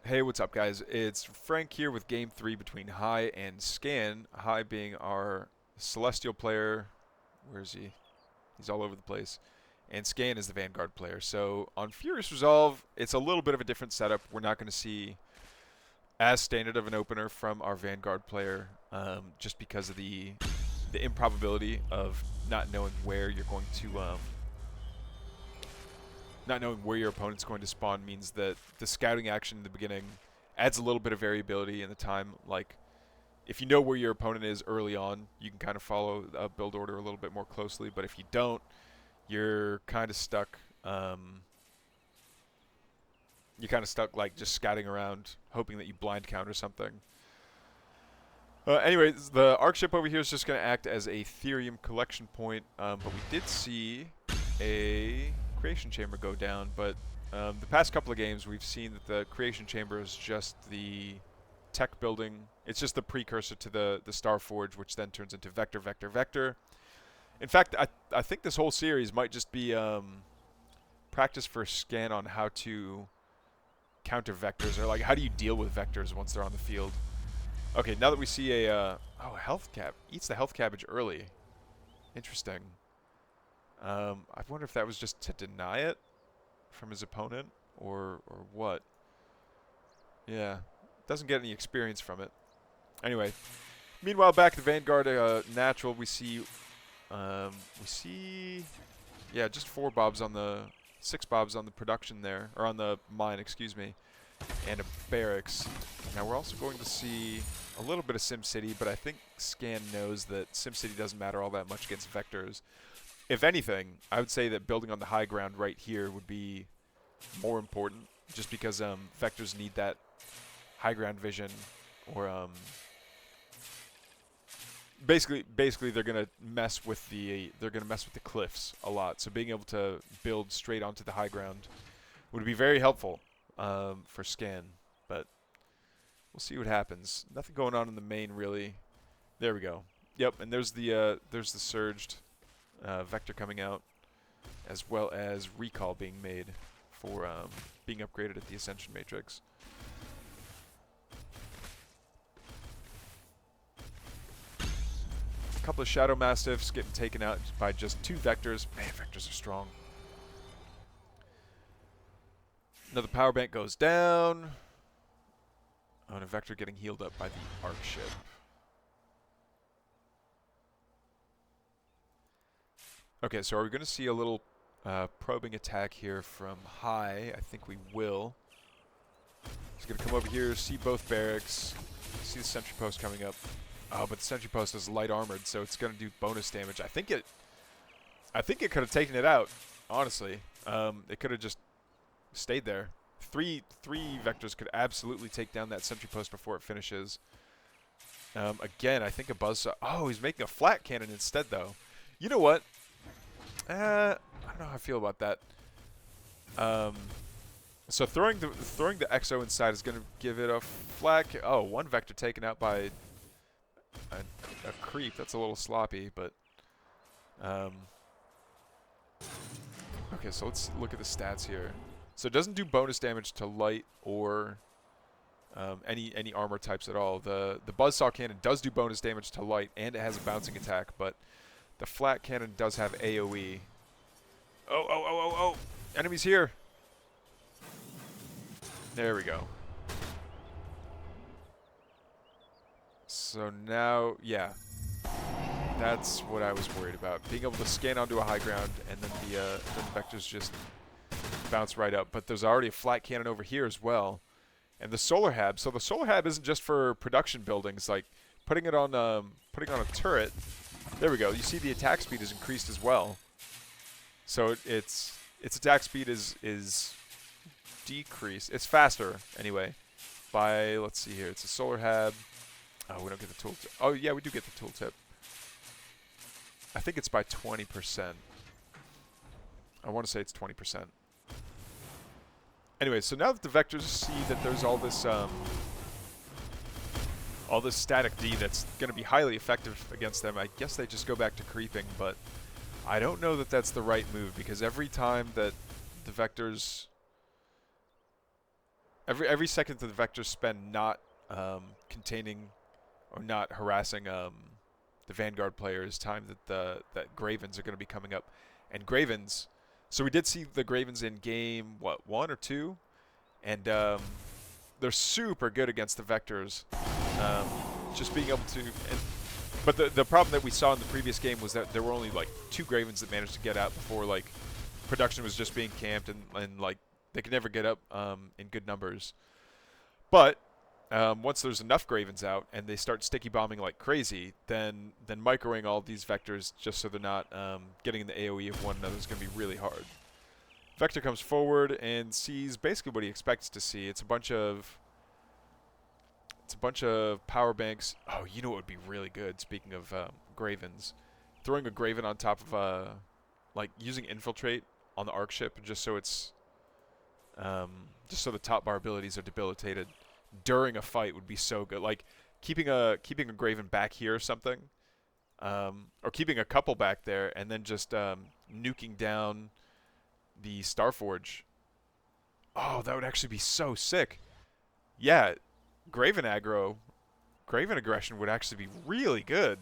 Hey, what's up, guys? It's Frank here with Game 3 between High and Scan. High being our Celestial player. Where is he? He's all over the place. And Scan is the Vanguard player. So on Furious Resolve, it's a little bit of a different setup. We're not going to see as standard of an opener from our Vanguard player, just because of the improbability of not knowing where you're going to not knowing where your opponent's going to spawn means that the scouting action in the beginning adds a little bit of variability in the time. Like, if you know where your opponent is early on, you can kind of follow a build order a little bit more closely. But if you don't, you're kind of stuck. You're kind of stuck, like, just scouting around, hoping that you blind counter something. Anyway, the arc ship over here is just going to act as a Therium collection point, but we did see a creation chamber go down, but the past couple of games we've seen that the creation chamber is just the tech building. It's just the precursor to the Star Forge, which then turns into Vector, Vector, Vector. In fact, I think this whole series might just be practice for Scan on how to counter vectors, or like how do you deal with vectors once they're on the field. Okay, now that we see a oh, health cap eats the health cabbage early. Interesting. I wonder if that was just to deny it from his opponent, or what. Yeah, doesn't get any experience from it. Anyway, meanwhile, back at the Vanguard natural, we see yeah, just 6 bobs on the production there, or on the mine, excuse me, and a barracks. Now we're also going to see a little bit of SimCity, but I think Scan knows that SimCity doesn't matter all that much against vectors. If anything, I would say that building on the high ground right here would be more important, just because vectors need that high ground vision, or basically they're gonna mess with the cliffs a lot. So being able to build straight onto the high ground would be very helpful for Scan, but we'll see what happens. Nothing going on in the main really. There we go. Yep, and there's the surged Vector coming out, as well as recall being made for being upgraded at the Ascension Matrix. A couple of Shadow Mastiffs getting taken out by just 2 Vectors. Man, Vectors are strong. Another power bank goes down. Oh, and a Vector getting healed up by the arc ship. Okay, so are we going to see a little probing attack here from High? I think we will. He's going to come over here, see both barracks, see the sentry post coming up. Oh, but the sentry post is light armored, so it's going to do bonus damage. I think it could have taken it out, honestly. It could have just stayed there. Three vectors could absolutely take down that sentry post before it finishes. Again, I think a buzzsaw. Oh, he's making a flat cannon instead, though. You know what? I don't know how I feel about that. So throwing the Exo inside is going to give it a flat. Oh, 1 vector taken out by a creep. That's a little sloppy, but okay. So let's look at the stats here. So it doesn't do bonus damage to light or any armor types at all. The buzzsaw cannon does do bonus damage to light, and it has a bouncing attack, but the flat cannon does have AoE. Oh! Enemies here. There we go. So now, yeah. That's what I was worried about. Being able to scan onto a high ground, and then the vectors just bounce right up. But there's already a flat cannon over here as well. And the solar hab. So the solar hab isn't just for production buildings. Like, putting it on a turret. There we go. You see the attack speed is increased as well. So its attack speed is decreased. It's faster anyway. By, let's see here. It's a solar hab. Oh, we don't get the tooltip. Oh yeah, we do get the tooltip. I think it's by 20%. I want to say it's 20%. Anyway, so now that the vectors see that there's all this static D that's going to be highly effective against them, I guess they just go back to creeping, but I don't know that that's the right move, because every time that the vectors every second that the Vectors spend not containing or not harassing the Vanguard player is time that Gravens are going to be coming up. And Gravens, so we did see the Gravens in game, what, 1 or 2? And they're super good against the Vectors. Just being able to... But the problem that we saw in the previous game was that there were only, like, 2 Gravens that managed to get out before, like, production was just being camped and like, they could never get up in good numbers. But once there's enough Gravens out and they start sticky bombing like crazy, then microing all these Vectors just so they're not getting in the AoE of one another is going to be really hard. Vector comes forward and sees basically what he expects to see. It's a bunch of power banks. Oh, you know what would be really good, speaking of Gravens? Throwing a Graven on top of like using Infiltrate on the Arc ship just so it's just so the top bar abilities are debilitated during a fight would be so good. Like keeping a Graven back here or something, or keeping a couple back there and then just nuking down the Starforge. Oh, that would actually be so sick. Yeah, Graven aggression would actually be really good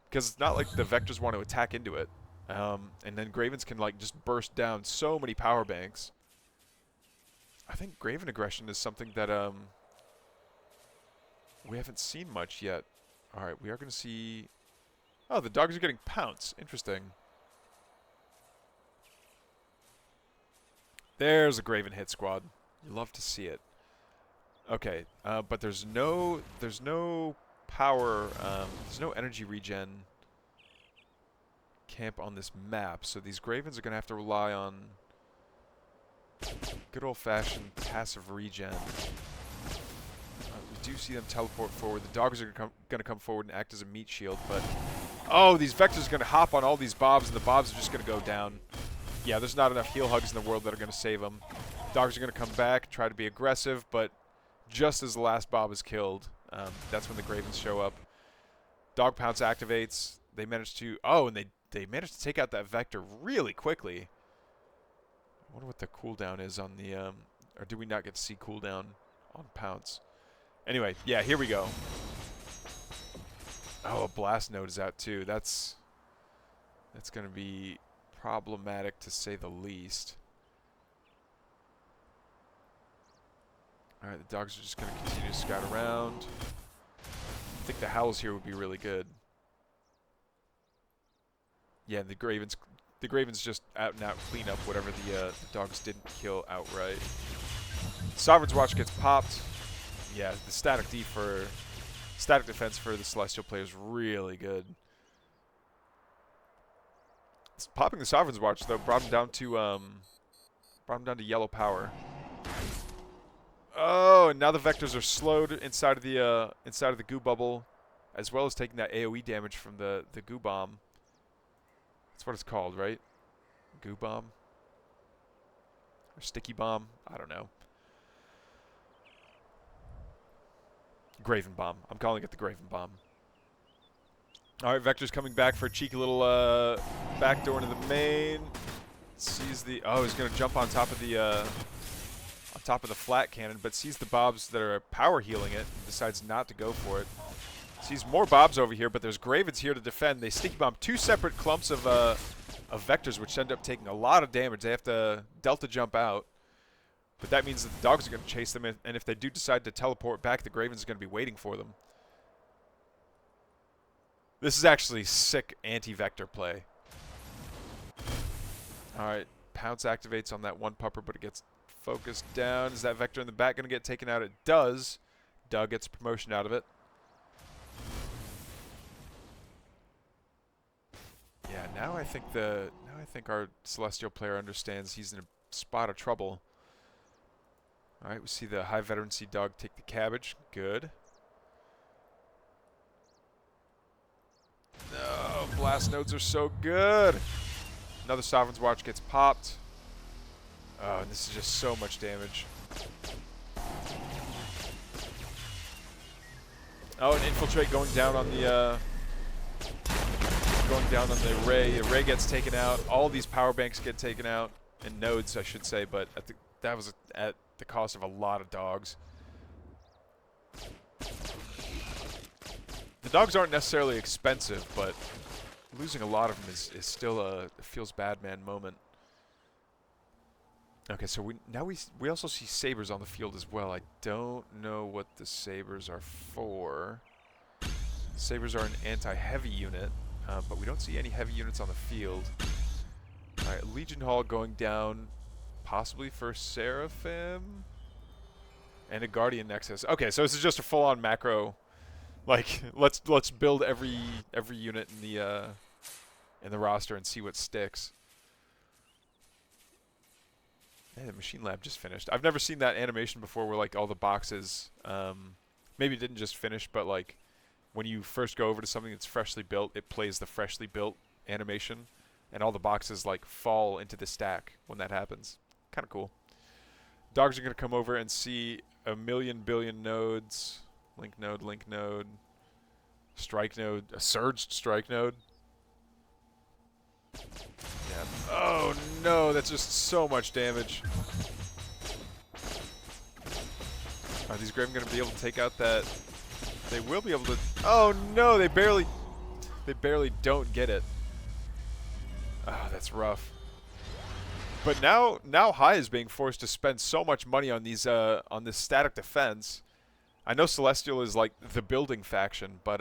because it's not like the Vectors want to attack into it, and then Gravens can like just burst down so many power banks. I think Graven aggression is something that we haven't seen much yet. All right, we are going to see... Oh, the dogs are getting pounce. Interesting. There's a Graven hit squad. You love to see it. Okay, but there's no power, there's no energy regen camp on this map, so these Gravens are going to have to rely on good old-fashioned passive regen. We do see them teleport forward. The dogs are going to come forward and act as a meat shield, but... Oh, these Vectors are going to hop on all these Bobs, and the Bobs are just going to go down. Yeah, there's not enough heal hugs in the world that are going to save them. Dogs are going to come back, try to be aggressive, but just as the last Bob is killed, that's when the Gravens show up. Dog Pounce activates. They manage to... Oh, and they managed to take out that Vector really quickly. I wonder what the cooldown is on the... or do we not get to see cooldown on Pounce? Anyway, yeah, here we go. Oh, a Blast Node is out too. That's going to be problematic to say the least. Alright, the dogs are just going to continue to scout around. I think the Howls here would be really good. Yeah, the Gravens just out and out clean up whatever the dogs didn't kill outright. Sovereign's Watch gets popped. Yeah, the static defense for the Celestial player is really good. Popping the Sovereign's Watch though brought him down to yellow power. Oh, and now the Vectors are slowed inside of the goo bubble, as well as taking that AoE damage from the goo bomb. That's what it's called, right? Goo bomb? Or sticky bomb? I don't know. Graven bomb. I'm calling it the Graven bomb. Alright, Vector's coming back for a cheeky little backdoor into the main. Sees the... Oh, he's going to jump on top of the flat cannon, but sees the Bobs that are power healing it and decides not to go for it. Sees more Bobs over here, but there's Gravens here to defend. They sticky bomb 2 separate clumps of Vectors, which end up taking a lot of damage. They have to Delta jump out. But that means that the dogs are going to chase them, and if they do decide to teleport back, the Gravens are going to be waiting for them. This is actually sick anti-Vector play. Alright, Pounce activates on that one pupper, but it gets focused down. Is that Vector in the back going to get taken out? It does. Doug gets promotion out of it. Yeah, now I think our Celestial player understands he's in a spot of trouble. Alright, we see the high veterancy dog take the cabbage. Good. No, Blast Nodes are so good. Another Sovereign's Watch gets popped. Oh, and this is just so much damage. Oh, an Infiltrate going down on the Ray. The Ray gets taken out. All these power banks get taken out, and nodes, I should say. But I think that was the cost of a lot of dogs. The dogs aren't necessarily expensive, but losing a lot of them is still a feels bad man moment. Okay, so we also see sabers on the field as well. I don't know what the sabers are for. Sabers are an anti-heavy unit, but we don't see any heavy units on the field. All right, Legion Hall going down, possibly for Seraphim and a Guardian Nexus. Okay, so this is just a full-on macro. Like, let's build every unit in the roster and see what sticks. Hey, the machine lab just finished. I've never seen that animation before where like all the boxes, maybe it didn't just finish, but like when you first go over to something that's freshly built, it plays the freshly built animation, and all the boxes like fall into the stack when that happens. Kind of cool. Dogs are going to come over and see a million billion nodes. Link node, strike node, a surged strike node. Yeah. Oh no, that's just so much damage. Are these Graven going to be able to take out that? They will be able to. Oh no, they barely don't get it. Oh, that's rough. But now High is being forced to spend so much money on these on this static defense. I know Celestial is like the building faction, but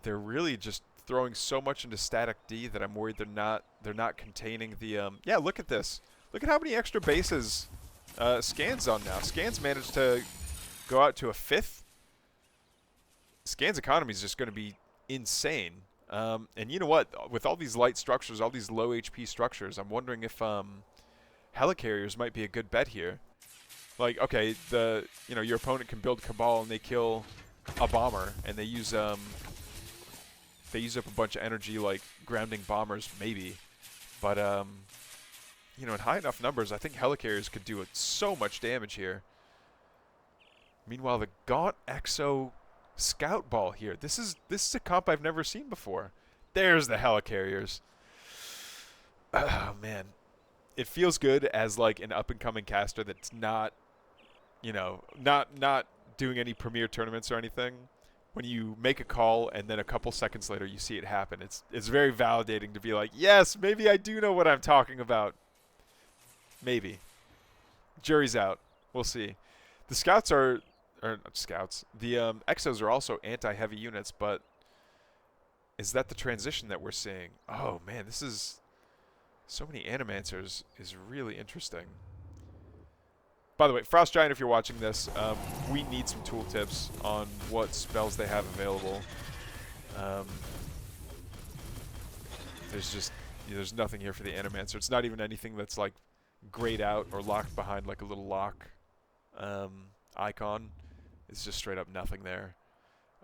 they're really just throwing so much into static D that I'm worried they're not containing the yeah, look at this. Look at how many extra bases Scan's on now. Scan's managed to go out to a 5th. Scan's economy is just going to be insane. And you know what? With all these light structures, all these low HP structures, I'm wondering if helicarriers might be a good bet here. Like, okay, your opponent can build Cabal and they kill a bomber, and they use up a bunch of energy like grounding bombers, maybe. But in high enough numbers, I think helicarriers could do so much damage here. Meanwhile, the Gaunt Exo Scout Ball here. This is a comp I've never seen before. There's the helicarriers. Oh man, it feels good as like an up and coming caster that's not, not doing any premier tournaments or anything. When you make a call and then a couple seconds later you see it happen, it's very validating to be like, yes, maybe I do know what I'm talking about. Maybe. Jury's out. We'll see. The scouts are not scouts. The exos are also anti-heavy units, but is that the transition that we're seeing? Oh man, this is so many animancers is really interesting. By the way, Frost Giant, if you're watching this, we need some tooltips on what spells they have available. There's nothing here for the Animancer. It's not even anything that's like grayed out or locked behind like a little lock icon. It's just straight up nothing there.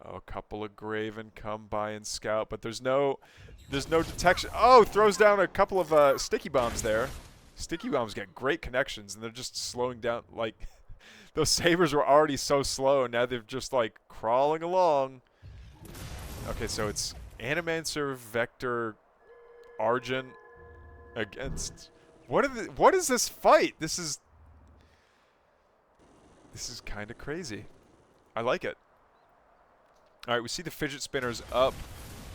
Oh, a couple of Graven come by and scout, but there's no detection. Oh, throws down a couple of sticky bombs there. Sticky bombs get great connections, and they're just slowing down. Like, those sabers were already so slow, and now they're just like crawling along. Okay, so it's Animancer, Vector, Argent against. What is this fight? This is kind of crazy. I like it. All right, we see the fidget spinners up.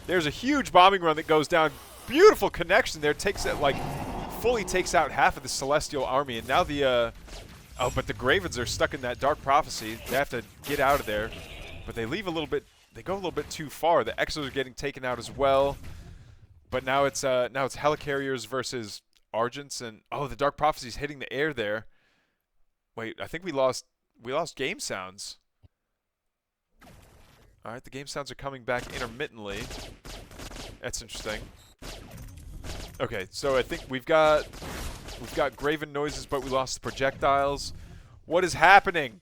There's a huge bombing run that goes down. Beautiful connection there. Takes it like fully takes out half of the Celestial army, and now the but the Gravens are stuck in that Dark Prophecy. They have to get out of there, but they leave a little bit. They go a little bit too far. The Exos are getting taken out as well, but now it's Helicarriers versus Argents, and oh, the Dark Prophecy's hitting the air there. Wait, I think we lost game sounds. All right, the game sounds are coming back intermittently. That's interesting. Okay, so I think we've got Graven noises, but we lost the projectiles. What is happening?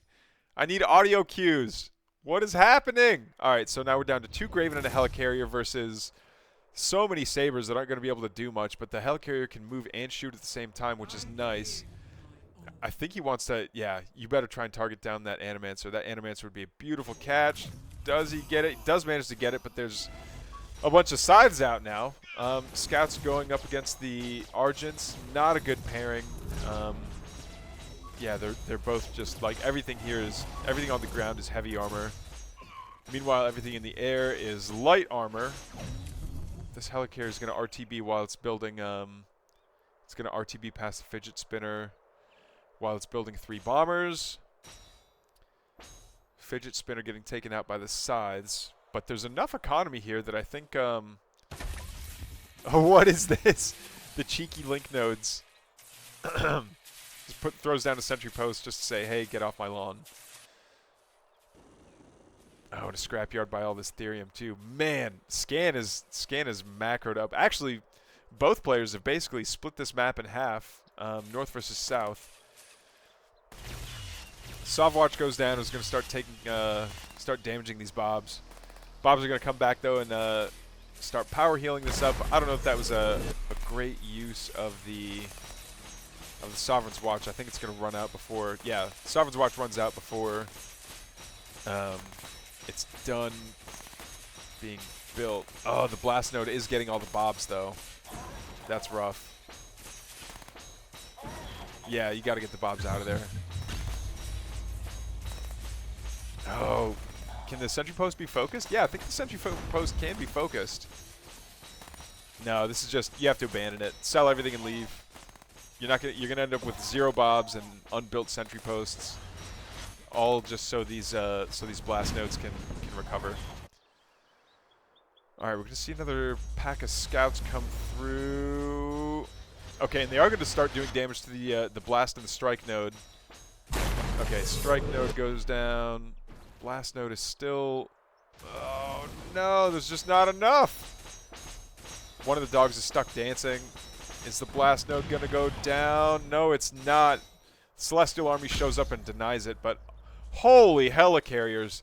I need audio cues. What is happening? All right, so now we're down to 2 Graven and a Helicarrier versus so many Sabers that aren't going to be able to do much, but the Helicarrier can move and shoot at the same time, which is nice. I think he wants to, yeah, you better try and target down that Animancer. That Animancer would be a beautiful catch. Does he get it? He does manage to get it, but there's a bunch of scythes out now. Scouts going up against the Argents. Not a good pairing. Yeah, they're both just like everything on the ground is heavy armor. Meanwhile, everything in the air is light armor. This helicarrier is going to RTB while it's building. It's going to RTB past the fidget spinner while it's building 3 bombers. Fidget spinner getting taken out by the scythes, but there's enough economy here that I think. Oh, what is this? The cheeky link nodes. Just throws down a sentry post just to say, "Hey, get off my lawn." Oh, and a scrapyard by all this therium too. Man, scan is macroed up. Actually, both players have basically split this map in half, north versus south. Sovwatch goes down. Is going to start damaging these bobs. Bobs are going to come back though and start power healing this up. I don't know if that was a great use of the Sovereign's Watch. I think it's going to run out before. Yeah, Sovereign's Watch runs out before it's done being built. Oh, the blast node is getting all the bobs though. That's rough. Yeah, you got to get the bobs out of there. Oh, can the sentry post be focused? Yeah, I think the sentry post can be focused. No, this is just, you have to abandon it. Sell everything and leave. You're gonna end up with 0 bobs and unbuilt sentry posts. All just so these blast nodes can recover. All right, we're gonna see another pack of scouts come through. Okay, and they are gonna start doing damage to the blast and the strike node. Okay, strike node goes down. Blast node is still. Oh no, there's just not enough. One of the dogs is stuck dancing. Is the blast node gonna go down? No, it's not. Celestial Army shows up and denies it, but holy helicarriers.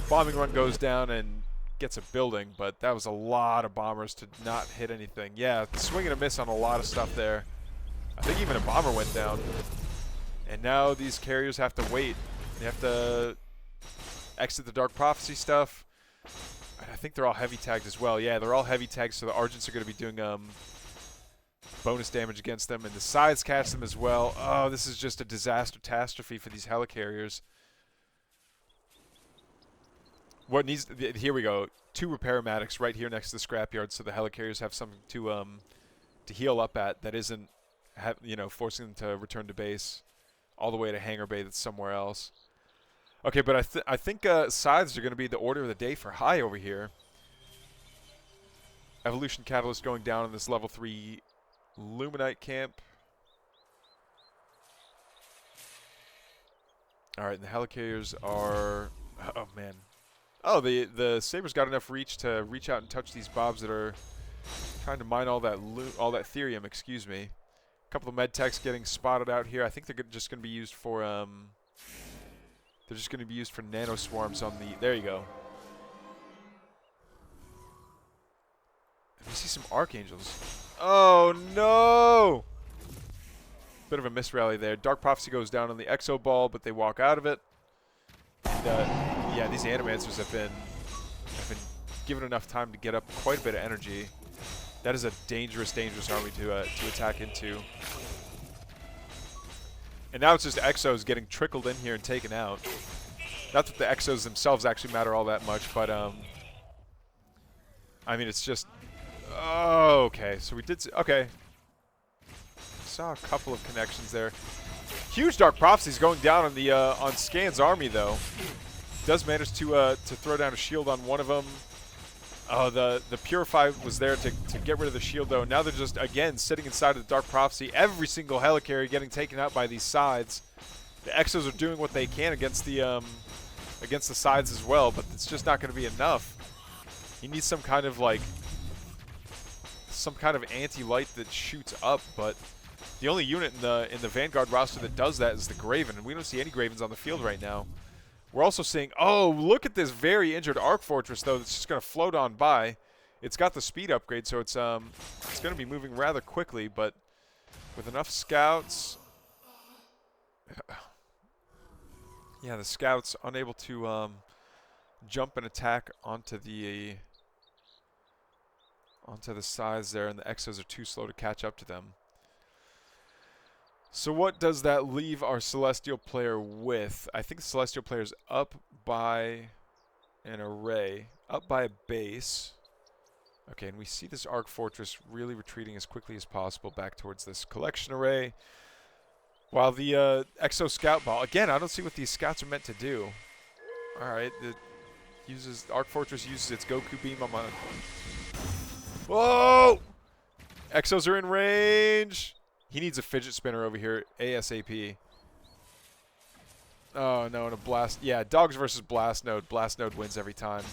Bombing run goes down and gets a building, but that was a lot of bombers to not hit anything. Yeah, swing and a miss on a lot of stuff there. I think even a bomber went down. And now these carriers have to wait. They have to exit the Dark Prophecy stuff. I think they're all heavy tagged as well. Yeah, they're all heavy tagged, so the Argents are going to be doing bonus damage against them, and the Scythes catch them as well. Oh, this is just a disaster catastrophe for these helicarriers. What needs? Here we go. 2 repair-matics right here next to the scrapyard, so the helicarriers have something to heal up at that isn't, forcing them to return to base all the way to hangar bay that's somewhere else. Okay, but I think scythes are going to be the order of the day for high over here. Evolution Catalyst going down in this level 3 Luminite camp. All right, and the helicarriers are. Oh man. Oh, the Sabres got enough reach to reach out and touch these bobs that are trying to mine all that therium. Excuse me. A couple of med techs getting spotted out here. I think they're just going to be used for They're just going to be used for nano swarms on the. There you go. We see some archangels. Oh no! Bit of a misrally there. Dark Prophecy goes down on the Exo Ball, but they walk out of it. And, yeah, these Animancers have been given enough time to get up quite a bit of energy. That is a dangerous, dangerous army to attack into. And now it's just Exos getting trickled in here and taken out. Not that the Exos themselves actually matter all that much, but I mean, it's just. Oh, okay. So we did. Okay. Saw a couple of connections there. Huge Dark Prophecies going down on the on Scan's army though. Does manage to throw down a shield on one of them. Oh, the Purify was there to get rid of the shield though. Now they're just again sitting inside of the Dark Prophecy. Every single helicarrier getting taken out by these Scythes. The Exos are doing what they can against the Scythes as well, but it's just not going to be enough. He needs some kind of anti-light that shoots up, but the only unit in the Vanguard roster that does that is the Graven, and we don't see any Gravens on the field right now. We're also seeing, oh, look at this very injured Arc Fortress, though, that's just going to float on by. It's got the speed upgrade, so it's going to be moving rather quickly, but with enough scouts. Yeah, the scouts unable to jump and attack onto the Scythes there, and the Exos are too slow to catch up to them. So what does that leave our Celestial player with? I think the Celestial player's up by an array, up by a base. Okay, and we see this Arc Fortress really retreating as quickly as possible back towards this collection array. While the Exo Scout Ball, again, I don't see what these scouts are meant to do. All right, Arc Fortress uses its Goku beam on my... Whoa! Exos are in range. He needs a fidget spinner over here ASAP. Oh, no, and a blast. Yeah, dogs versus blast node. Blast node wins every time.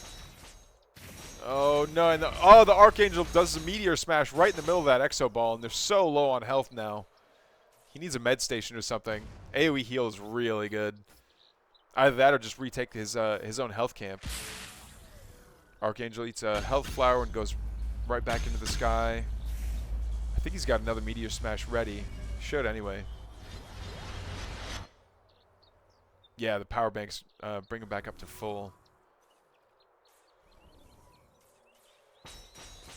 Oh, no, and the Archangel does a meteor smash right in the middle of that Exo Ball, and they're so low on health now. He needs a med station or something. AoE heal is really good. Either that or just retake his own health camp. Archangel eats a health flower and goes right back into the sky. I think he's got another meteor smash ready. Should anyway. Yeah, the power banks bring him back up to full.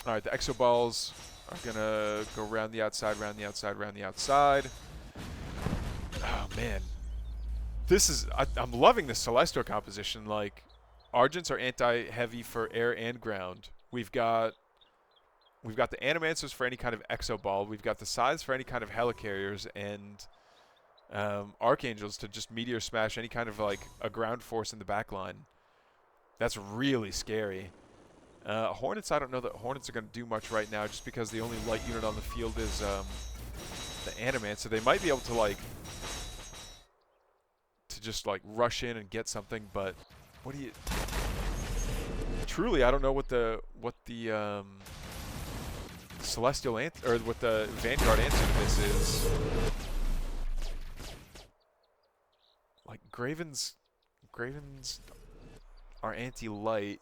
All right, the Exo Balls are gonna go around the outside, round the outside, round the outside. Oh man, this is I'm loving this Celestial composition. Like, Argents are anti-heavy for air and ground. We've got the Animancers for any kind of Exo Ball. We've got the Scythes for any kind of Helicarriers, and Archangels to just meteor smash any kind of like a ground force in the back line. That's really scary. Hornets, I don't know that Hornets are going to do much right now, just because the only light unit on the field is the Animancer. They might be able to just rush in and get something, but what do you? Truly, I don't know what the Celestial answer, or what the Vanguard answer to this is. Like, Gravens are anti-light.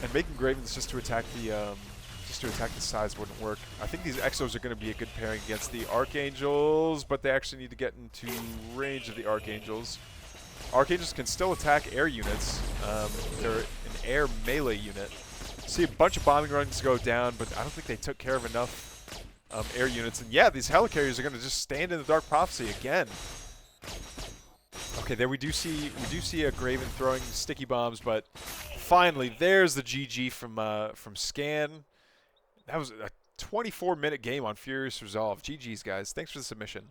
And making Gravens just to attack the sides wouldn't work. I think these Exos are going to be a good pairing against the Archangels, but they actually need to get into range of the Archangels. Archangels can still attack air units. They're an air melee unit. See a bunch of bombing runs go down, but I don't think they took care of enough air units. And yeah, these Helicarriers are going to just stand in the Dark Prophecy again. Okay, there we do see a Graven throwing sticky bombs, but finally there's the GG from Scan. That was a 24-minute game on Furious Resolve. GG's, guys. Thanks for the submission.